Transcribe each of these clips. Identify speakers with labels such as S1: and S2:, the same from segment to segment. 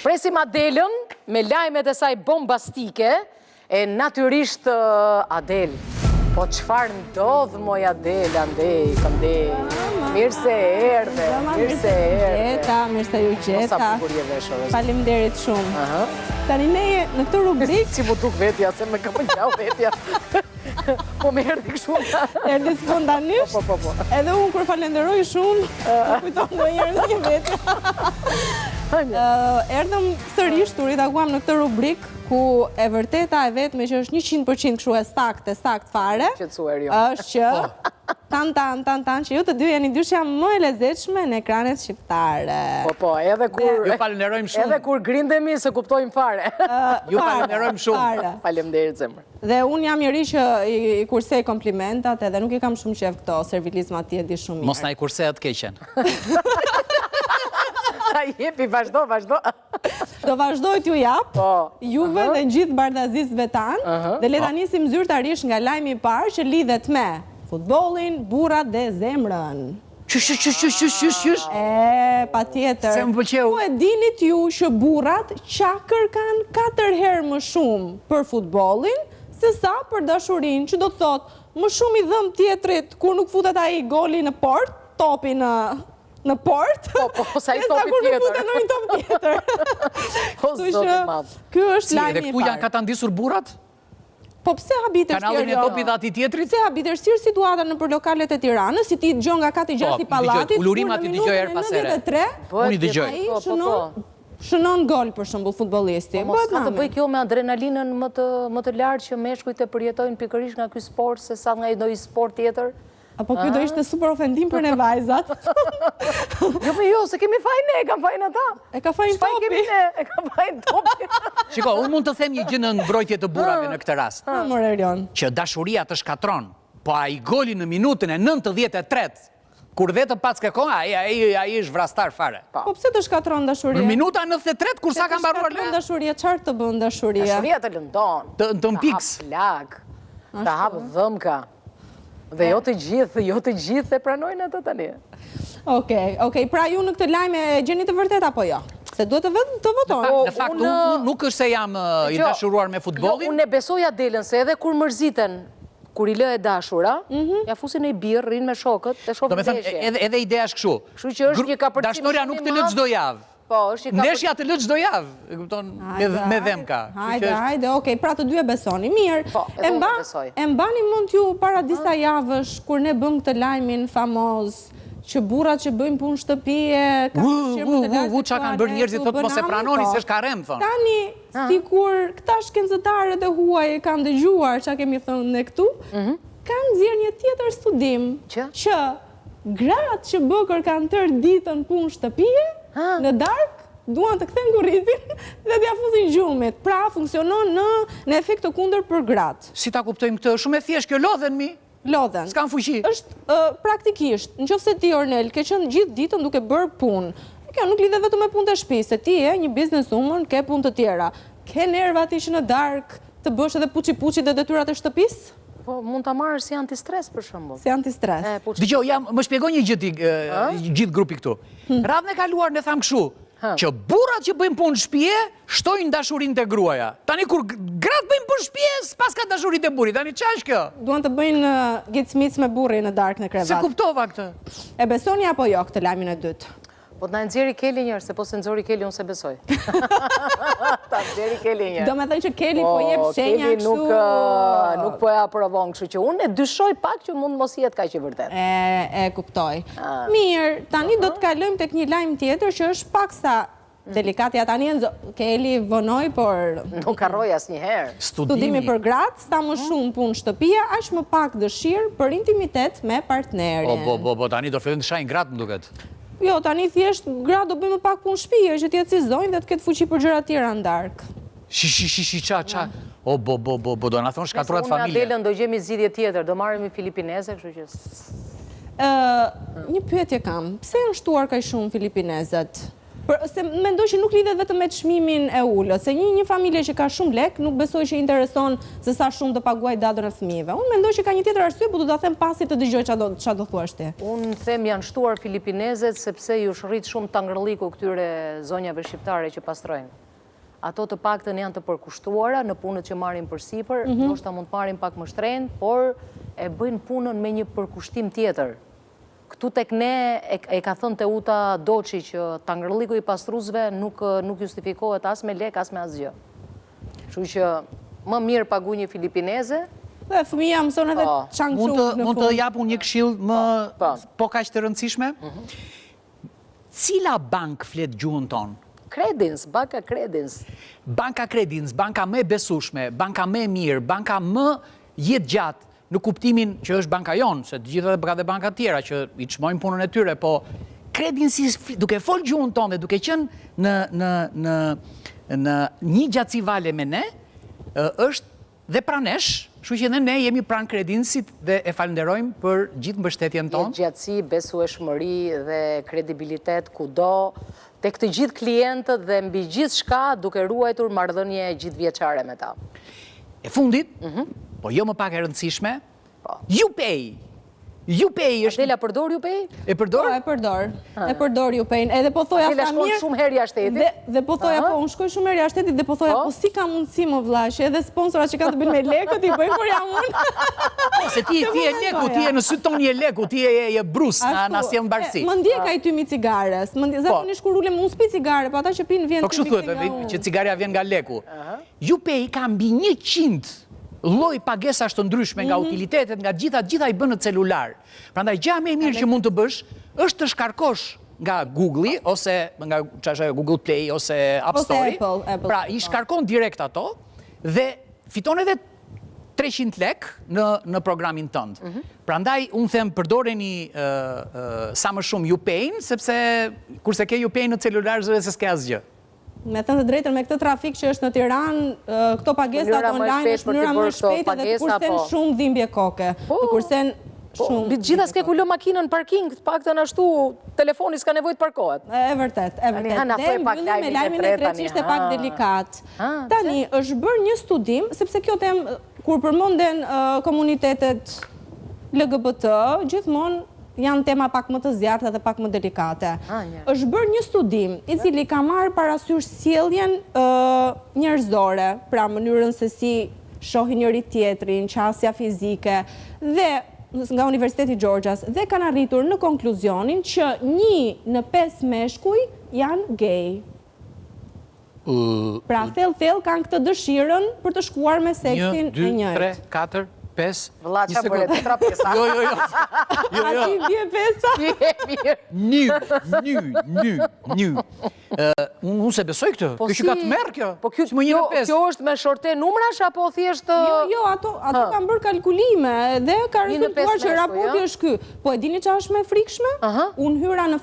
S1: Presim Adelën me lajmet e saj bombastike e natyrisht Adel. Po qëfar ndodhë moj Adel, andej. Mirë se erdhe, mirë se erdhe.
S2: Mirë se ju gjeta.
S1: Sa bukur je veshore.
S2: Faleminderit shumë. Tani ne në këtë rubrikë...
S1: Si mu tuk vetja, se me ka më njau vetja. Po me erdi këshumë.
S2: Erdi spontanisht.
S1: Po.
S2: Edhe unë kur falenderoj shumë, kujton në njërë në një vetë. Erdhëm sërish të ritakuam në këtë rubrikë, ku e vërteta e vetme që është 100% këshu e sakt fare, është që tan, që ju të dy jeni dyshja më e lezetshme në ekranet shqiptare.
S1: Po, edhe kur...
S3: Ju falenderojmë shumë.
S1: Edhe kur grindemi se kuptojmë fare.
S3: Ju falenderojmë shumë.
S1: Faleminderit zemër.
S2: Dhe unë jam njëri që i kursej komplimentat edhe nuk i kam shumë qef këto servilizma ti e di shumë mirë.
S3: Mos na i kursej atë keqen.
S1: Jepi, vazhdo.
S2: Do vazhdoj t'ju jap, juve dhe në gjithë bardazisëve tanë, dhe le ta nisim zyrtarisht nga lajmi i parë që lidhet me futbollin, burrat dhe zemrën.
S3: Qysh.
S2: Pa tjetër.
S3: Se më pëlqeu.
S2: Ku e dinit ju që burrat qakër kanë 4 herë më shumë për futbollin, se sa për dashurin, që do të thotë, më shumë i dhëm tjetrit, kur nuk futet ai goli në port, topi në port,
S1: Po, sa i topi tjetër.
S2: Kur nuk futet në një top tjetër.
S1: O, zotë madhë.
S2: Ky është lajmi i parë.
S3: Dhe këtu janë ka ta ndisur burrat?
S2: Po pse habitër
S3: Kanalin e topi dhe ati tjetrit?
S2: Pse habitër sirë situata në për lokalet e Tiranës, si ti gjon nga kati gjasi palatit,
S3: Ulurima ti dëgjoj herë pas here. Unë i dëgjoj.
S2: Ai shënon gol për shembull futbollisti.
S1: Mos ka të bëj kjo me adrenalinën më të lartë që meshkujt e përjetojnë pikërisht nga ky sport se sa nga ndonjë sport tjetër.
S2: Apo kjo do ishte super ofendim për ne vajzat.
S1: Jo, se kemi fajin ne, e kam fajin ata.
S2: E ka fajin topi.
S1: E kam fajin topi.
S3: Shiko, unë mund të them një gjë në mbrojtje të burrave në këtë rast. Që dashuria të shkatron, po ai goli në minutën e 93, kur vetëm pas ke kohë, ai është vrastar fare.
S2: Po pse të shkatron dashuria?
S3: Në minuta 93, kur sa ka mbaruar lëndë?
S2: Dashuria, çfarë të bën dashuria?
S1: Dashuria të lëndon.
S3: Të mpiks.
S1: Të hap plag, të hap dhëmka. Dhe jo të gjithë e pranojnë atë tani.
S2: Okej, pra ju në këtë lajme gjeni të vërtet apo jo? Se duhet të votoni.
S3: Në fakt, nuk është se jam i dashuruar me futbollin.
S1: Unë e besoj Adelën se edhe kur mërziten, kur i lë e dashura, ja fusin e birë, rinë me shokët, dhe shofë ndeshje.
S3: Edhe ideja është kështu.
S1: Kështu që është një kapërcim.
S3: Dashuria nuk të lë çdo javë. Ndeshja të lë çdo javë, e kupton, me dhemka.
S2: Hajde, okej, pra të dy e besoni. Mirë, e mbani mund ju para disa javësh, kur ne bëm këtë lajmin famoz, që burrat që bëjnë punë shtëpie,
S3: qa kanë bërë njerëzit thotë mos e pranoni, se shkarem, thonë.
S2: Tani, sikur këta shkencëtarët e huaj kanë dëgjuar qa kemi thënë ne këtu, kanë nxjerrë një tjetër studim, që gratë që bëkër kanë tërë ditën punë shtëpie, në darkë, duan të kthejnë kurrizin dhe t'ja fusin gjumit. Pra, funksionon në efekt të kundër për gratë.
S3: Si ta kuptojmë këtë? Shumë e thjesht, kjo lodhen mi?
S2: Lodhen.
S3: S'kan fuqi?
S2: Është praktikisht, në qoftë se ti, Ornel, ke qenë gjithë ditën duke bërë punë. Kjo nuk lidhe vetëm me punë të shtëpisë, se ti je një businesswoman, ke punë të tjera. Ke nerva ti që në darkë të bësh edhe puçi dhe detyrat e shtëpisë?
S1: Po, mund të marrë si antistres, për shembull.
S2: Si antistres.
S3: Dgjoj, më shpjegoj një gjë gjithë grupi këtu. Radhën e kaluar ne tham kështu, që burrat që bëjnë punë shtëpie shtojnë dashurinë te gruaja. Tani kur gratë bëjnë punë shtëpie, s'pas ka dashurinë te burri. Tani ç'është kjo?
S2: Duan të bëjnë gicmic me burrin në darkë në krevat.
S3: Se kuptova këtë.
S2: E besoni apo jo këtë lajmin e dytë?
S1: Po të na nxjerri Keli njërë, se po se nxori Keli unë se besoj. Ta nxjerri Keli njërë.
S2: Do me thënë që Keli po jep shenja kështu...
S1: Nuk po e aprovon kështu që unë e dyshoj pak që mund mos jetë ka që vërtet.
S2: E kuptoj. Mirë, tani do të kalojmë tek një lajm tjetër që është paksa delikatja tani Keli vonoj, por...
S1: Nuk harroj asnjëherë.
S2: Studimi për gratë, sa më shumë punë shtëpia, aq më pak dëshirë për intimitet me partnerin.
S3: Po, tani do fillojnë të shajnë gratë, më duket.
S2: Jo, tani thjesht gratë do bëjmë pak punë shtëpie, që t'jetë cizojnë dhe të ketë fuqi për gjëra tjera në darkë.
S3: Qa. O, do na thonë shkatruat familje.
S1: Unë Adelën do gjemi zgjidhje tjetër, do marremi filipineze, kështu që...
S2: Një pyetje kam, pse janë shtuar kaq shumë filipinezët? Se mendoj që nuk lidhet vetëm me çmimin e ulët, se një familje që ka shumë lek nuk besoj që intereson se sa shumë të paguaj datën e fëmijëve. Unë mendoj që ka një tjetër arsye, por do ta them pasi të dëgjoj çfarë do thuash ti.
S1: Unë them janë shtuar filipinezet sepse ju shërrit shumë tangërlliku këtyre zonjave shqiptare që pastrojnë. Ato të paktën janë të përkushtuara në punët që marrin përsipër, ndoshta mund të marrin pak më shtrenjtë, por e bëjnë punën me një përkushtim tjetër. Këtu tek ne e ka thënë Teuta Doçi që tangërlliku i pastruesve nuk justifikohet as me lek, as me asgjë. Kështu që më mirë pagu një filipineze.
S2: Dhe fëmija mëson edhe çangçuk në fund.
S3: Mund të jap unë një këshill më po kaq të rëndësishme? Cila bank flet gjuhën tonë?
S1: Credins, Banka Credins.
S3: Banka Credins, banka më e besueshme, banka më e mirë, banka më jetë gjatë, në kuptimin që është banka jonë, se të gjitha dhe banka tjera që i çmojnë punën e tyre, po Credinsi duke fol gjuhën tonë dhe duke qenë në një gjatësi vale me ne, është dhe pranesh, kështu që ne jemi pranë Credinsit dhe e falenderojmë për gjithë mbështetjen tonë.
S1: Jetë gjatësi, besueshmëri dhe kredibilitet kudo, tek të gjithë klientët dhe mbi gjithë shka duke ruajtur marrëdhënie gjithëvjeçare me ta.
S3: E fundit, po jo më pak e rëndësishme, UPay. UPay është...
S1: Adela përdor UPay?
S3: E përdor?
S2: Po, e përdor. E përdor UPay. Edhe po thoja
S1: Adela shkon shumë herë jashtë shtetit.
S2: Dhe po thoja, po, unë shkoj shumë herë jashtë shtetit dhe po thoja, po si ka mundësi më vëlla, që edhe sponsorat që ka të bëjnë me lekët i bëjnë por jam unë.
S3: Se ti e leku, ti e në syton një leku, ti e brus në asjem barësi.
S2: Më ndje ka i tymi cigares. Zakonisht kur ulem unë spi cigare, po ata që pinë vjen
S3: po kështu thuhet, që cigaria vjen nga leku. UPay ka mbi 100 lloj pagesash të ndryshme nga utilitetet, nga gjitha i bën në celular. Prandaj gjëja më e mirë që mund të bësh është të shkarkosh nga Google-i ose nga Google Play ose App Store. Pra i shkarkon direkt ato dhe fiton edhe 300 lek në programin tënd. Prandaj unë them përdoreni sa më shumë UPay-n, sepse kurse ke UPay në celular zëre se s'ke asgjë.
S2: Me thënë të drejtën, me këtë trafik që është në Tiranë, këto pagesat online është mënyra më shpejtë dhe të kursen shumë dhimbje koke. Të kursen shumë...
S1: Gjitha s'ke ku lë makinën në parking, të pak të nështu, telefoni s'ka nevojt parkohet.
S2: E vërtet, e vërtet. Dhe mbyllim me lajmin e tretë që ishte pak delikat. Tani, është bërë një studim, sepse kjo temë, kur përmonden komunitetet LGBT, gjithmonë janë tema pak më të zjarta dhe pak më delikate. Është bërë një studim i cili ka marrë parasysh sjelljen njerëzore, pra mënyrën se si shohin njëri tjetrin, qasja fizike dhe nga Universiteti Georgias dhe kanë arritur në konkluzionin që 1 në 5 meshkuj janë gay. Pra thellë kanë këtë dëshirën për të shkuar me seksin e njëjtë.
S3: 1, 2, 3, 4, 5...
S1: Vëlla qa për e të tra pesa.
S3: Jo.
S2: A ti bje pesa?
S3: Një. Unë se besoj këtë. Kjo që ka të merë kjo.
S1: Po kjo është me shorte numrash, apo thjesht...
S2: Jo, ato kanë bërë kalkulime dhe ka rezultuar që raporti është ky. Po e dini që është me frikshme? Unë hyra në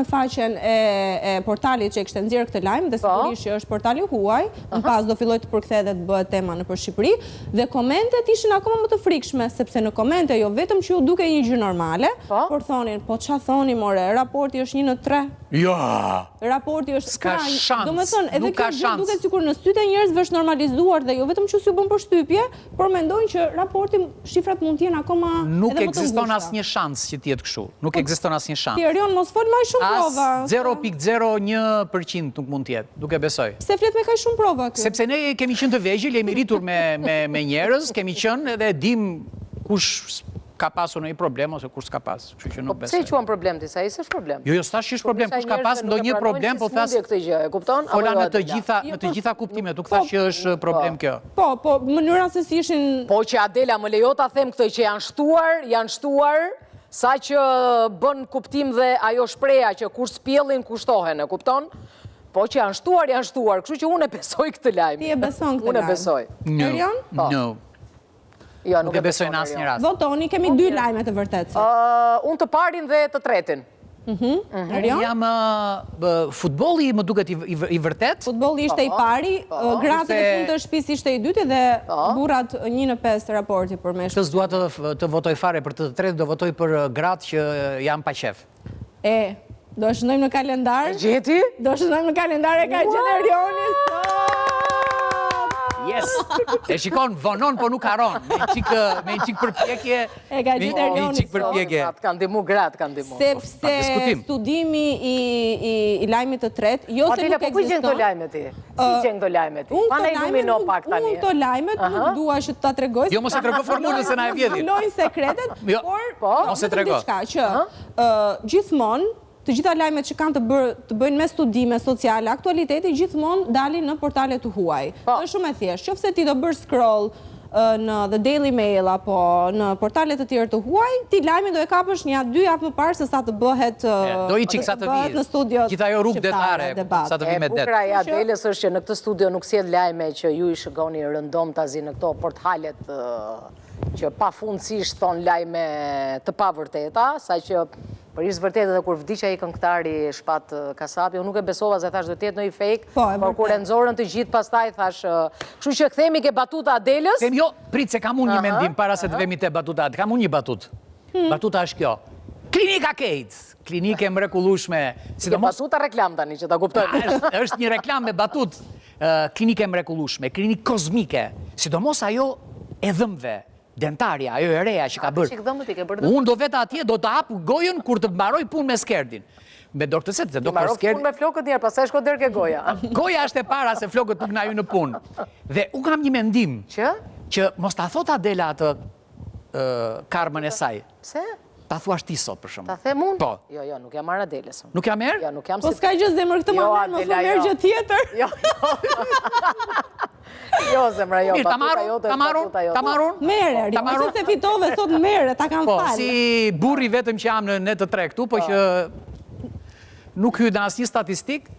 S2: faqen e portalit që e kështë nxjerrë këtë lajmë, dhe sigurisht që është portali huaj, në pas do filloj të përkthe dhe të bëhet tema në për Shqipëri, dhe komentet ishin akoma më të frikshme, sepse në komente jo vetëm që ju duke një gjë normale, por thonin, po qa thoni more, raporti është 1 në 3.
S3: Jo!
S2: Raporti është
S3: s'ka shans,
S2: do me thënë, edhe kjo gjë duke sikur në sytë e njerëzve është normalizuar dhe jo vetëm që s'ju bën përshtypje, por mendojnë që raporti, shifrat mund t'jenë akoma edhe më të ngushta.
S3: Nuk ekziston asnjë shans që t'jetë kështu. Nuk ekziston asnjë shans.
S2: Ti Erion, mos fol më shumë prova.
S3: As 0.01% nuk mund t'jetë, duke besoj.
S2: Pse flet me kaq shumë prova kjo?
S3: Sepse ne kemi qenë të vegjël, jemi rritur me njerëz, kemi qenë edhe dim kush ka pasur në një problem ose kur s'ka pas. Kështu që nuk besoj.
S1: Pse i quan problem ti, sa i s'është problem?
S3: Jo, s'tash që është problem, kush ka pas ndonjë problem, po thas
S1: këtë gjë, e kupton?
S3: Fola në të gjitha kuptimet, nuk thash që është problem kjo.
S2: Po, mënyra se si ishin...
S1: Po që Adela, më lejo ta them këtë që janë shtuar, sa që bën kuptim dhe ajo shpreha që kur s'pjellin kushtohen, e kupton? Po që janë shtuar, kështu që unë e besoj këtë lajm.
S2: Ti e beson këtë lajm?
S1: Unë e besoj.
S2: Erion?
S3: No.
S1: Jo,
S3: nuk e besoj në asnjë rast.
S2: Votoni, kemi 2 lajme të vërtetë.
S1: Unë të parin dhe të tretin.
S2: Erion?
S3: Jam futbolli më duket i vërtet.
S2: Futbolli ishte i pari, gratë e fund të shtëpisë ishte i dyti dhe burrat 1 në 5 raporti për meshkuj.
S3: Këtë s'dua të votoj fare për të tretë, do votoj për gratë që janë pa qef.
S2: Do shënojmë në kalendar.
S1: Gjeti?
S2: Do shënojmë në kalendar e ka gjetë Erioni.
S3: Yes. E shikon, vonon, po nuk haron. Me një qik përpjekje.
S2: E ka gjetë Erioni.
S3: Me një qik përpjekje.
S1: Kanë ndimu gratë, kanë ndimu.
S2: Sepse studimi i lajmit të tretë, jo se nuk
S1: Po ku gjenë këto lajme ti? Si gjenë këto lajme ti? Pa ne ilumino pak tani.
S2: Unë këto lajmet nuk dua që ta tregoj.
S3: Jo, mos e trego formulën se na e vjedhin.
S2: Zbulojnë sekretet, por
S3: mos e trego.
S2: që gjithmonë të gjitha lajmet që kanë të bëjnë me studime sociale, aktualiteti gjithmonë dalin në portalet të huaj. Është shumë e thjeshtë. Qofse ti do bërë scroll në The Daily Mail apo në portalet të tjerë të huaj, ti lajmin do e kapësh një 2 javë më parë se sa të bëhet
S3: do i qik sa të vijë.
S2: Në studio.
S3: Gjitha jo rrugë detare, sa të vijë me det.
S1: Bukra e Adelës është që në këtë studio nuk sjell lajme që ju i shikoni rëndom tazi në këto portalet që pafundësisht thon lajme të pavërteta, saqë për ishtë vërtetë dhe kur vdiqja i këngëtari Shpat Kasapi, unë nuk e besova se thash do tjetë në i fake, por kur e nëzorën të gjithë pastaj thash, kështu që këthemi ke batuta Adelës.
S3: Them jo, prit se kam unë një mendim para se të vemi te batuta, kam unë një batut. Batuta është kjo. Klinika Kate, klinike mrekullueshme, sidomos
S1: batuta reklam tani që ta kuptojmë.
S3: Është një reklam me batut, klinike mrekullueshme, klinikë kozmike, sidomos ajo e dhëmbëve. Dentarja, ajo e reja që ka bërë. Unë do vetë atje, do të hapë gojën kur të mbaroj punë me skerdin. Me doktëset, se doktor skerdin...
S1: Mbaroj punë me flokët njerë, pasaj shko dërke goja.
S3: Goja është e para se flokët nuk na ju në punë. Dhe unë kam një mendim që mos ta thot Adela atë karmën e saj.
S1: Pse?
S3: Ta thuash ti sot, për shumë.
S1: Ta them unë?
S3: Po.
S1: Jo, nuk jam marrë Adelës.
S3: Nuk jam merë?
S1: Jo, nuk jam si...
S2: Po s'ka gjë zemër këtë më merë, mos më merë gjë tjetër.
S1: Jo, zemra, jo.
S3: Mirë, ta marun?
S2: Mere, që se fitove, sot mere, ta kam falë.
S3: Po, si burri vetëm që jam në net të tre këtu, po që nuk hyjë në asnjë statistik,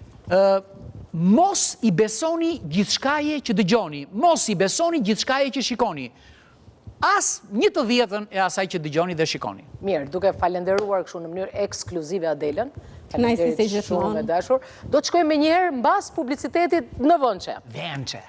S3: mos i besoni gjithçkaje që dëgjoni, mos i besoni gjithçkaje që shikoni. As 1/10 e asaj që dëgjoni dhe shikoni.
S1: Mirë, duke falenderuar kështu në mënyrë ekskluzive Adelën,
S2: falenderit shumë
S1: me dashur, do të shkojmë me njëherë mbas publicitetit në Vënçe.
S3: Vënçe.